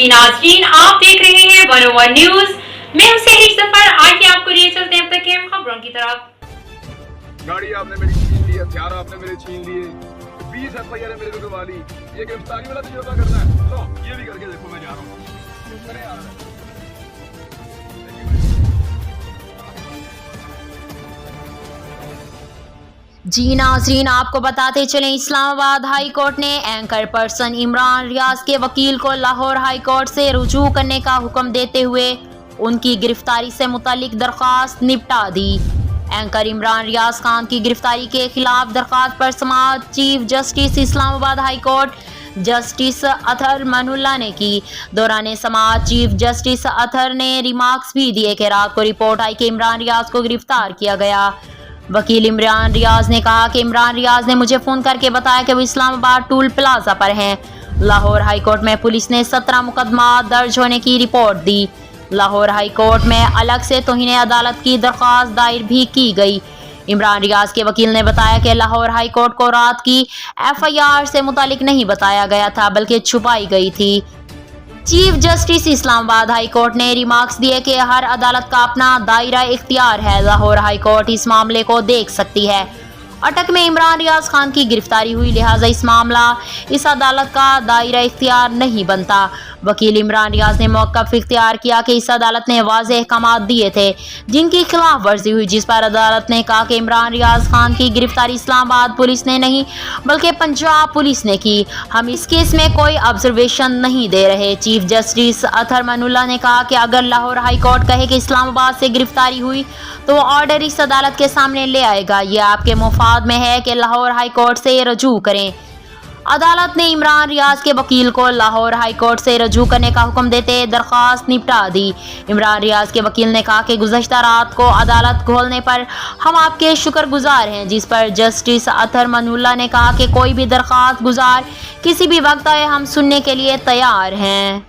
जी नाज़रीन, आप देख रहे हैं 101 न्यूज। मैं हूं सेहरी सफर। आइए आपको लिए चलते हैं अब तक के खबरों की तरफ। गाड़ी आपने मेरी छीन ली, हथियार आपने मेरे छीन लिए, 20 FIR मेरे को करवा ली, ये गिरफ्तारी वाला तजुर्बा करना है। लो ये भी करके देखो, मैं जा रहा हूँ। अरे यार जी नाज़रीन, आपको बताते चलें, इस्लामाबाद हाई कोर्ट ने एंकर पर्सन इमरान रियाज के वकील को लाहौर हाई कोर्ट से रुजू करने का हुक्म देते हुए उनकी गिरफ्तारी से मुतालिक दरख्वास्त निपटा दी। एंकर इमरान रियाज खान की गिरफ्तारी के खिलाफ दरख्वास्त पर समाअत chief justice Islamabad high court justice Athar Minallah ने की। दौरान समाअत चीफ जस्टिस अतहर ने रिमार्क्स भी दिए कि रात को रिपोर्ट आई कि इमरान रियाज को गिरफ्तार किया गया। वकील इमरान रियाज ने कहा कि इमरान रियाज ने मुझे फ़ोन करके बताया कि वो इस्लामाबाद टूल प्लाजा पर हैं। लाहौर हाई कोर्ट में पुलिस ने 17 मुकदमा दर्ज होने की रिपोर्ट दी। लाहौर हाई कोर्ट में अलग से तौहीन अदालत की दरख्वास्त दायर भी की गई। इमरान रियाज के वकील ने बताया कि लाहौर हाई कोर्ट को रात की FIR से मुतालिक नहीं बताया गया था, बल्कि छुपाई गई थी। Chief justice Islamabad high court ने रिमार्क्स दिए कि हर अदालत का अपना दायरा इख्तियार है। लाहौर हाई कोर्ट इस मामले को देख सकती है। अटक में इमरान रियाज खान की गिरफ्तारी हुई, लिहाजा इस मामला इस अदालत का दायरा इख्तियार नहीं बनता। वकील इमरान रियाज ने मौक़िफ़ इख्तियार किया कि इस अदालत ने वाज़ेह अहकाम दिए थे जिनकी खिलाफ वर्जी हुई, जिस पर अदालत ने कहा कि इमरान रियाज खान की गिरफ्तारी इस्लामाबाद पुलिस ने नहीं बल्कि पंजाब पुलिस ने की। हम इस केस में कोई ऑब्जर्वेशन नहीं दे रहे। चीफ जस्टिस अतहर मनुल्ला ने कहा कि अगर लाहौर हाई कोर्ट कहे कि इस्लामाबाद से गिरफ्तारी हुई तो वो ऑर्डर इस अदालत के सामने ले आएगा। ये आपके मुफाद में है कि लाहौर हाई कोर्ट से रजू करें। अदालत ने इमरान रियाज के वकील को लाहौर हाई कोर्ट से रजू करने का हुक्म देते दरख्वास्त निपटा दी। इमरान रियाज के वकील ने कहा कि गुज़श्ता रात को अदालत खोलने पर हम आपके शुक्रगुजार हैं, जिस पर जस्टिस अतहर मनुल्ला ने कहा कि कोई भी दरख्वास्त गुजार किसी भी वक्त आए, हम सुनने के लिए तैयार हैं।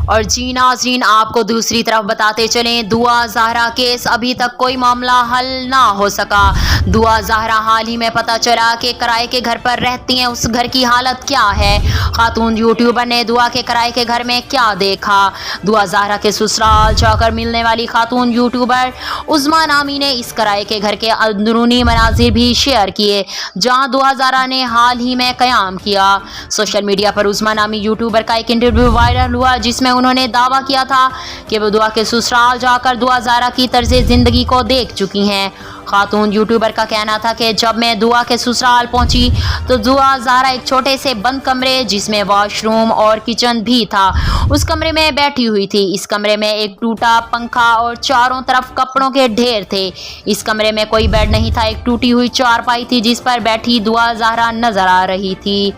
और जी नाज़रीन, आपको दूसरी तरफ बताते चलें, दुआ ज़हरा केस अभी तक कोई मामला हल ना हो सका। दुआ ज़हरा हाल ही में पता चला कि किराए के घर पर रहती हैं, उस घर की हालत क्या है। खातून यूट्यूबर ने दुआ के किराए के घर में क्या देखा। दुआ ज़हरा के ससुराल जाकर मिलने वाली खातून यूट्यूबर उज़्मा नामी ने इस किराए के घर के अंदरूनी मनाजिर भी शेयर किए जहाँ दुआ ज़हरा ने हाल ही में क़याम किया। सोशल मीडिया पर उज़्मा नामी यूट्यूबर का एक इंटरव्यू वायरल हुआ जिसमें उन्होंने दावा किया था कि वो दुआ के ससुराल जाकर दुआ ज़हरा की तर्ज ज़िंदगी को देख चुकी हैं। खातून यूट्यूबर का कहना था कि जब मैं दुआ के ससुराल पहुंची तो दुआ ज़हरा एक छोटे से बंद कमरे जिसमें वॉशरूम और किचन भी था, उस कमरे में बैठी हुई थी। इस कमरे में एक टूटा पंखा और चारों तरफ कपड़ों के ढेर थे। इस कमरे में कोई बेड नहीं था, एक टूटी हुई चारपाई थी जिस पर बैठी दुआ ज़हरा नजर आ रही थी।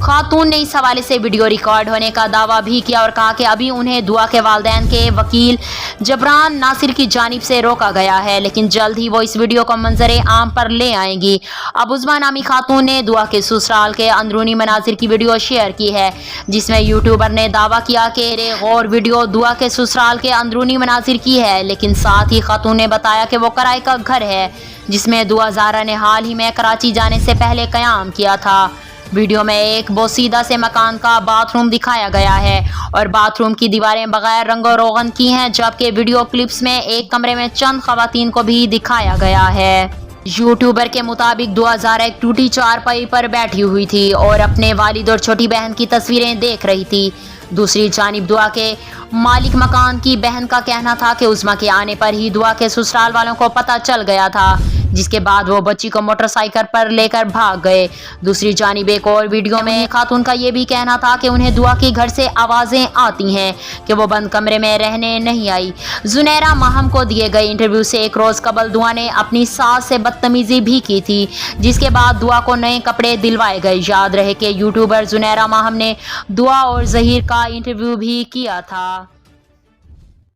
खातून ने इस हवाले से वीडियो रिकॉर्ड होने का दावा भी किया और कहा कि अभी उन्हें दुआ के वालिदैन के वकील जबरान नासिर की जानिब से रोका गया है, लेकिन जल्द ही वो इस वीडियो को मंजर आम पर ले आएंगी। अब उज़्मा नामी खातून ने दुआ के ससुराल के अंदरूनी मनाजिर की वीडियो शेयर की है जिसमें यूट्यूबर ने दावा किया कि और वीडियो दुआ के ससुराल के अंदरूनी मनाजिर की है, लेकिन साथ ही खातून ने बताया कि वो किराए का घर है जिसमें दुआ ज़हरा ने हाल ही में कराची जाने से पहले क़याम किया था। वीडियो में एक बोसीदा से मकान का बाथरूम दिखाया गया है और बाथरूम की दीवारें बगैर रंगो रोगन की हैं, जबकि वीडियो क्लिप्स में एक कमरे में चंद खवातीन को भी दिखाया गया है। यूट्यूबर के मुताबिक दुआ ज़हरा एक टूटी चारपाई पर बैठी हुई थी और अपने वालिद और छोटी बहन की तस्वीरें देख रही थी। दूसरी जानिब दुआ के मालिक मकान की बहन का कहना था कि उज़्मा के आने पर ही दुआ के ससुराल वालों को पता चल गया था, जिसके बाद वो बच्ची को मोटरसाइकिल पर लेकर भाग गए। दूसरी जानिब एक और वीडियो में खातून का ये भी कहना था कि उन्हें दुआ के घर से आवाज़ें आती हैं कि वो बंद कमरे में रहने नहीं आई। जुनैरा माहम को दिए गए इंटरव्यू से एक रोज़ कबल दुआ ने अपनी सास से बदतमीज़ी भी की थी, जिसके बाद दुआ को नए कपड़े दिलवाए गए। याद रहे कि यूट्यूबर जुनैरा माहम ने दुआ और ज़हीर का इंटरव्यू भी किया था।